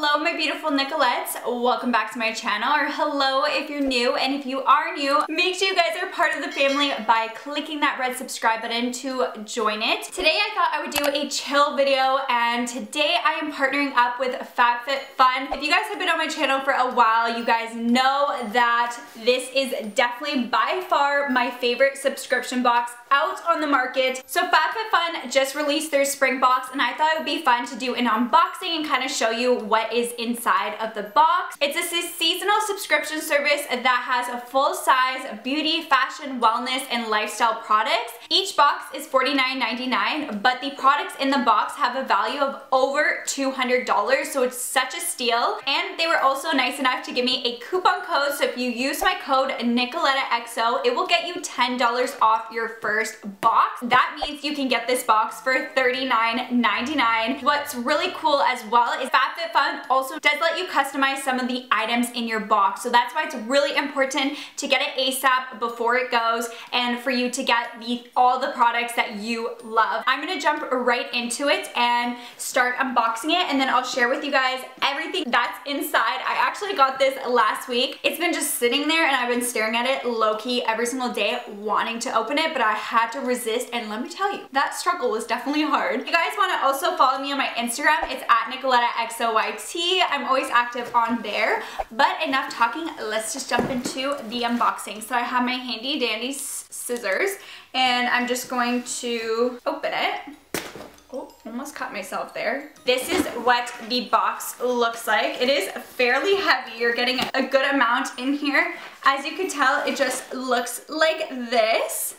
Hello my beautiful Nicolettes, welcome back to my channel, or hello if you're new, and if you are new, make sure you guys are part of the family by clicking that red subscribe button to join it. Today I thought I would do a chill video, and today I am partnering up with Fabfitfun. If you guys have been on my channel for a while, you guys know that this is definitely by far my favorite subscription box out on the market. So Fabfitfun just released their spring box, and I thought it would be fun to do an unboxing and kind of show you what is inside of the box. It's a seasonal subscription service that has a full-size beauty, fashion, wellness, and lifestyle products. Each box is $49.99, but the products in the box have a value of over $200, so it's such a steal. And they were also nice enough to give me a coupon code, so if you use my code NicolettaXO, it will get you $10 off your first box. That means you can get this box for $39.99. What's really cool as well is Fabfitfun also does let you customize some of the items in your box, so that's why it's really important to get it ASAP before it goes and for you to get all the products that you love. I'm gonna jump right into it and start unboxing it, and then I'll share with you guys everything that's inside. I actually got this last week. It's been just sitting there and I've been staring at it low-key every single day wanting to open it, but I had to resist, and let me tell you, that struggle was definitely hard. If you guys want to also follow me on my Instagram, it's at NicolettaXOYT. I'm always active on there, but enough talking, let's just jump into the unboxing. So I have my handy dandy scissors, and I'm just going to open it. Oh, almost cut myself there. This is what the box looks like. It is fairly heavy. You're getting a good amount in here. As you can tell, it just looks like this.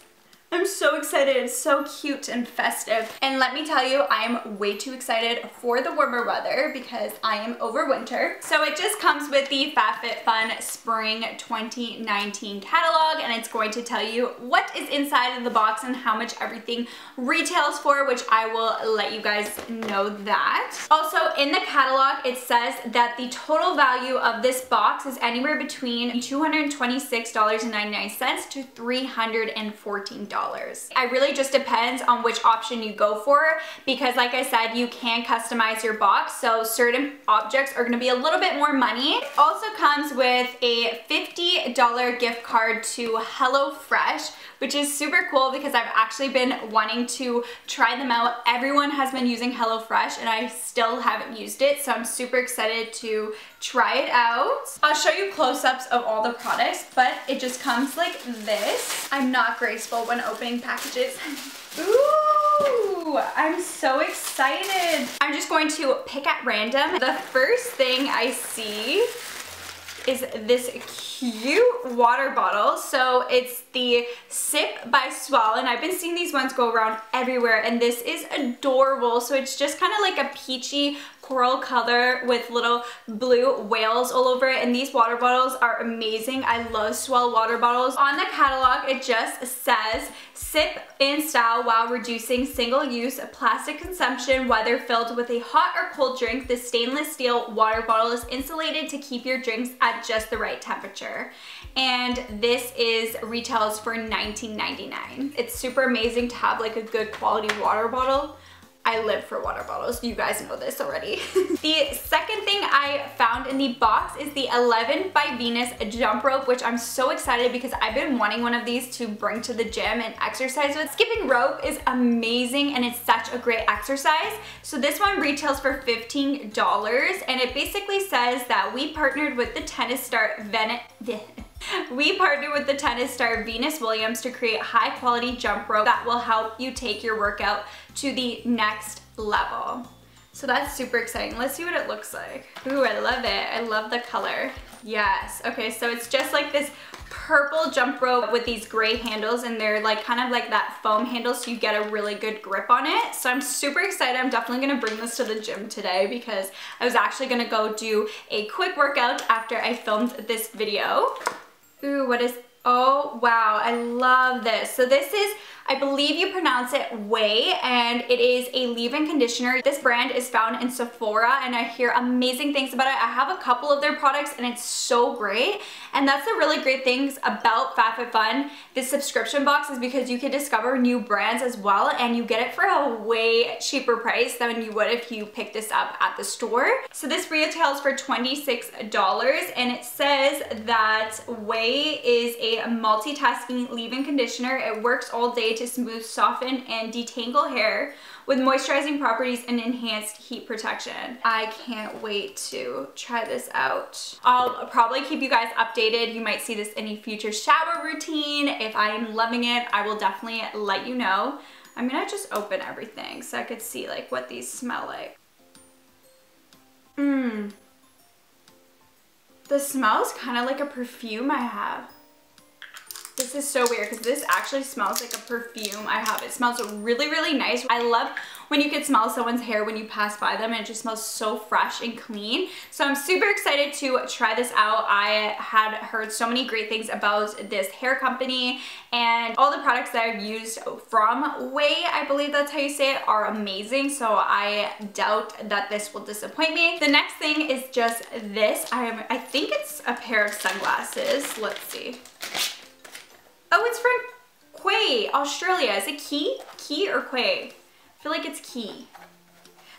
I'm so excited. It's so cute and festive. And let me tell you, I'm way too excited for the warmer weather because I am over winter. So it just comes with the Fabfitfun Spring 2019 catalog, and it's going to tell you what is inside of the box and how much everything retails for, which I will let you guys know that. Also in the catalog, it says that the total value of this box is anywhere between $226.99 to $314. It really just depends on which option you go for, because like I said, you can customize your box, so certain objects are going to be a little bit more money. It also comes with a $50 gift card to HelloFresh, which is super cool because I've actually been wanting to try them out. Everyone has been using HelloFresh and I still haven't used it, so I'm super excited to try it out. I'll show you close-ups of all the products, but it just comes like this. I'm not graceful when opening packages. Ooh, I'm so excited. I'm just going to pick at random. The first thing I see is this cute water bottle. So it's the Sip by Swell, and I've been seeing these ones go around everywhere, and this is adorable. So it's just kind of like a peachy coral color with little blue whales all over it, and these water bottles are amazing. I love Swell water bottles. On the catalog, it just says sip in style while reducing single-use plastic consumption. Whether filled with a hot or cold drink, the stainless steel water bottle is insulated to keep your drinks at just the right temperature. And this retails for $19.99. It's super amazing to have like a good quality water bottle. I live for water bottles. You guys know this already. The second thing I found in the box is the 11 by Venus jump rope, which I'm so excited because I've been wanting one of these to bring to the gym and exercise with. Skipping rope is amazing and it's such a great exercise. So this one retails for $15, and it basically says that we partnered with the tennis star Venus Williams to create high-quality jump rope that will help you take your workout to the next level. So that's super exciting. Let's see what it looks like. Ooh, I love it. I love the color. Yes. Okay, so it's just like this purple jump rope with these gray handles, and they're like kind of like that foam handle, so you get a really good grip on it. So I'm super excited. I'm definitely gonna bring this to the gym today because I was actually gonna go do a quick workout after I filmed this video. Ooh, what is Oh wow, I love this. So this is, I believe you pronounce it Ouai, and it is a leave-in conditioner. This brand is found in Sephora, and I hear amazing things about it. I have a couple of their products and it's so great. And that's the really great things about Fabfitfun, this subscription box, is because you can discover new brands as well, and you get it for a way cheaper price than you would if you picked this up at the store. So this retails for $26, and it says that Ouai is a multitasking leave-in conditioner. It works all day to smooth, soften, and detangle hair with moisturizing properties and enhanced heat protection. I can't wait to try this out. I'll probably keep you guys updated. You might see this in a future shower routine. If I am loving it, I will definitely let you know. I'm gonna just open everything so I could see like what these smell like. The smell is kind of like a perfume I have. This is so weird because this actually smells like a perfume I have. It smells really, really nice. I love when you can smell someone's hair when you pass by them, and it just smells so fresh and clean. So I'm super excited to try this out. I had heard so many great things about this hair company, and all the products that I've used from Ouai, I believe that's how you say it, are amazing. So I doubt that this will disappoint me. The next thing is just this. I think it's a pair of sunglasses. Let's see. Oh, it's from Quay, Australia. Is it Quay? Quay or Quay? I feel like it's Quay.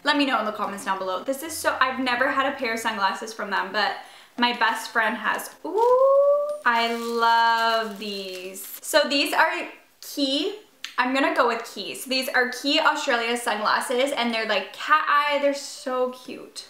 Let me know in the comments down below. This is so, I've never had a pair of sunglasses from them, but my best friend has. Ooh, I love these. So these are Quay. I'm gonna go with Quay. So these are Quay Australia sunglasses, and they're like cat eye. They're so cute.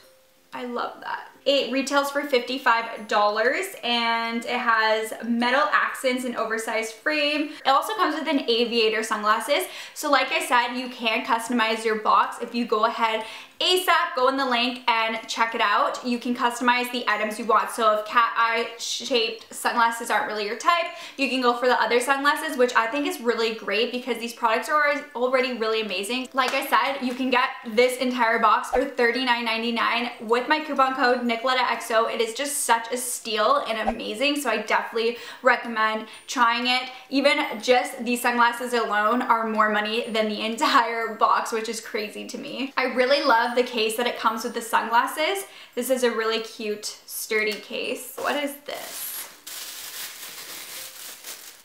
I love that. It retails for $55, and it has metal accents and oversized frame. It also comes with an aviator sunglasses. So like I said, you can customize your box. If you go ahead ASAP, go in the link and check it out. You can customize the items you want. So if cat eye shaped sunglasses aren't really your type, you can go for the other sunglasses, which I think is really great because these products are already really amazing. Like I said, you can get this entire box for $39.99 with my coupon code NicolettaXO. It is just such a steal and amazing, so I definitely recommend trying it. Even just these sunglasses alone are more money than the entire box, which is crazy to me. I really love the case that it comes with the sunglasses. This is a really cute, sturdy case. What is this?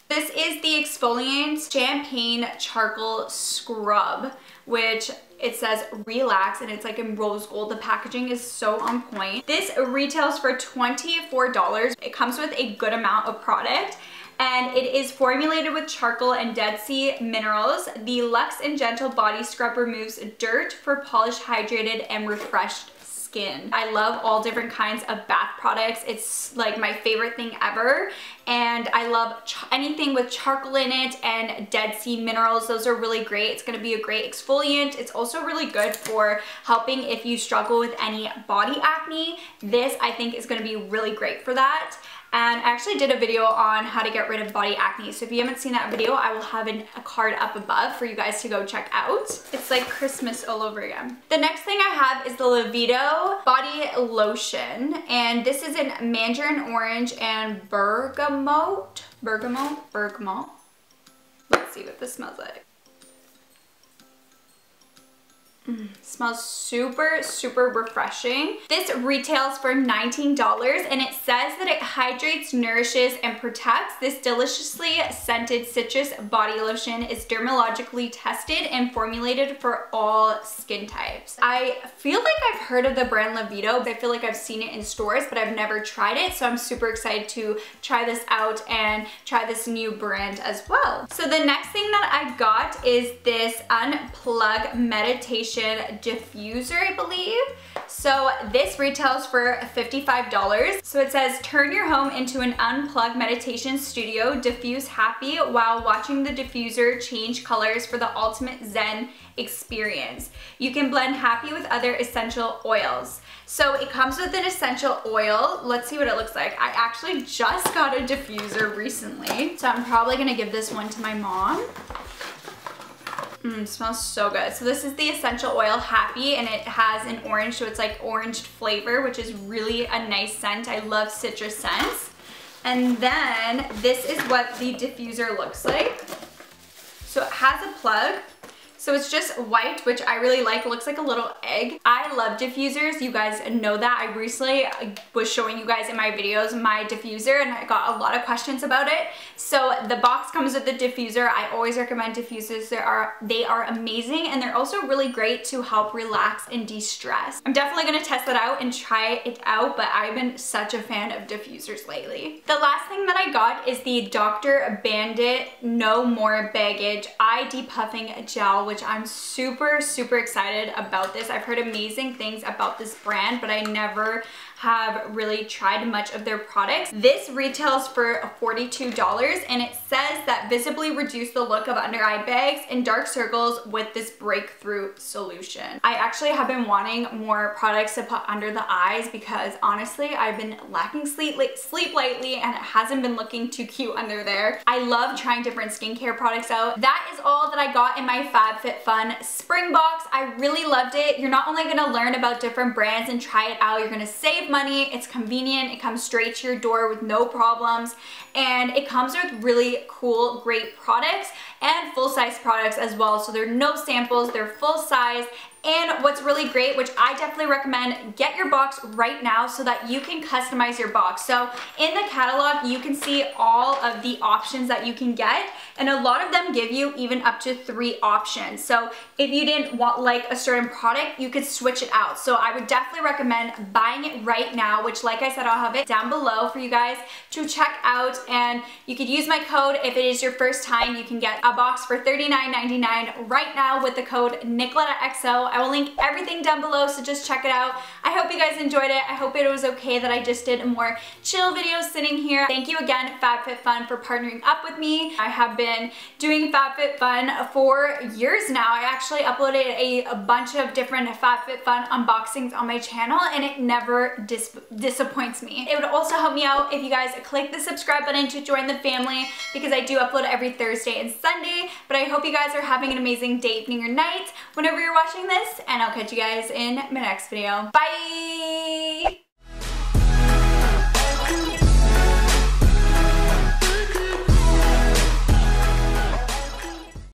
This is the Exfoliant Champagne Charcoal Scrub, which it says relax, and it's like in rose gold. The packaging is so on point. This retails for $24. It comes with a good amount of product, and it is formulated with charcoal and Dead Sea minerals. The Luxe and Gentle Body Scrub removes dirt for polished, hydrated, and refreshed skin. I love all different kinds of bath products. It's like my favorite thing ever, and I love anything with charcoal in it and Dead Sea minerals. Those are really great. It's gonna be a great exfoliant. It's also really good for helping if you struggle with any body acne. This, I think, is gonna be really great for that. And I actually did a video on how to get rid of body acne. So if you haven't seen that video, I will have a card up above for you guys to go check out. It's like Christmas all over again. The next thing I have is the Lavido Body Lotion. And this is in mandarin orange and bergamot. Bergamot? Let's see what this smells like. Smells super, super refreshing. This retails for $19, and it says that it hydrates, nourishes, and protects. This deliciously scented citrus body lotion is dermatologically tested and formulated for all skin types. I feel like I've heard of the brand Lavido, but I feel like I've seen it in stores, but I've never tried it, so I'm super excited to try this out and try this new brand as well. So the next thing that I got is this UNPLUG Meditation Diffuser, I believe. So this retails for $55. So it says, turn your home into an unplugged meditation studio, diffuse happy while watching the diffuser change colors for the ultimate Zen experience. You can blend happy with other essential oils. So it comes with an essential oil. Let's see what it looks like. I actually just got a diffuser recently, so I'm probably gonna give this one to my mom. Smells so good. So this is the essential oil Happy, and it has an orange, so it's like orange flavor, which is really a nice scent. I love citrus scents. And then this is what the diffuser looks like. So it has a plug. So it's just white, which I really like. It looks like a little egg. I love diffusers. You guys know that. I recently was showing you guys in my videos my diffuser and I got a lot of questions about it. So the box comes with the diffuser. I always recommend diffusers. They are amazing and they're also really great to help relax and de-stress. I'm definitely gonna test that out and try it out, but I've been such a fan of diffusers lately. The last thing that I got is the Dr. Bandit No More Baggage Eye De-Puffing Gel, which I'm super excited about this. I've heard amazing things about this brand, but I never have really tried much of their products. This retails for $42 and it says that visibly reduce the look of under eye bags and dark circles with this breakthrough solution. I actually have been wanting more products to put under the eyes because honestly I've been lacking sleep lately and it hasn't been looking too cute under there. I love trying different skincare products out. That is all that I got in my Fabfitfun spring box. I really loved it. You're not only gonna learn about different brands and try it out, you're gonna save money, it's convenient, it comes straight to your door with no problems, and it comes with really cool, great products and full-size products as well. So there are no samples, they're full size. And what's really great, which I definitely recommend, get your box right now so that you can customize your box. So in the catalog, you can see all of the options that you can get, and a lot of them give you even up to 3 options. So if you didn't want like a certain product, you could switch it out. So I would definitely recommend buying it right now, which like I said, I'll have it down below for you guys to check out, and you could use my code if it is your first time. You can get a box for $39.99 right now with the code NicolettaXO. I will link everything down below, so just check it out. I hope you guys enjoyed it. I hope it was okay that I just did a more chill video sitting here. Thank you again, Fabfitfun, for partnering up with me. I have been doing Fabfitfun for years now. I actually uploaded a bunch of different Fabfitfun unboxings on my channel and it never disappoints me. It would also help me out if you guys click the subscribe button to join the family because I do upload every Thursday and Sunday. But I hope you guys are having an amazing day, evening, or night whenever you're watching this, and I'll catch you guys in my next video. Bye!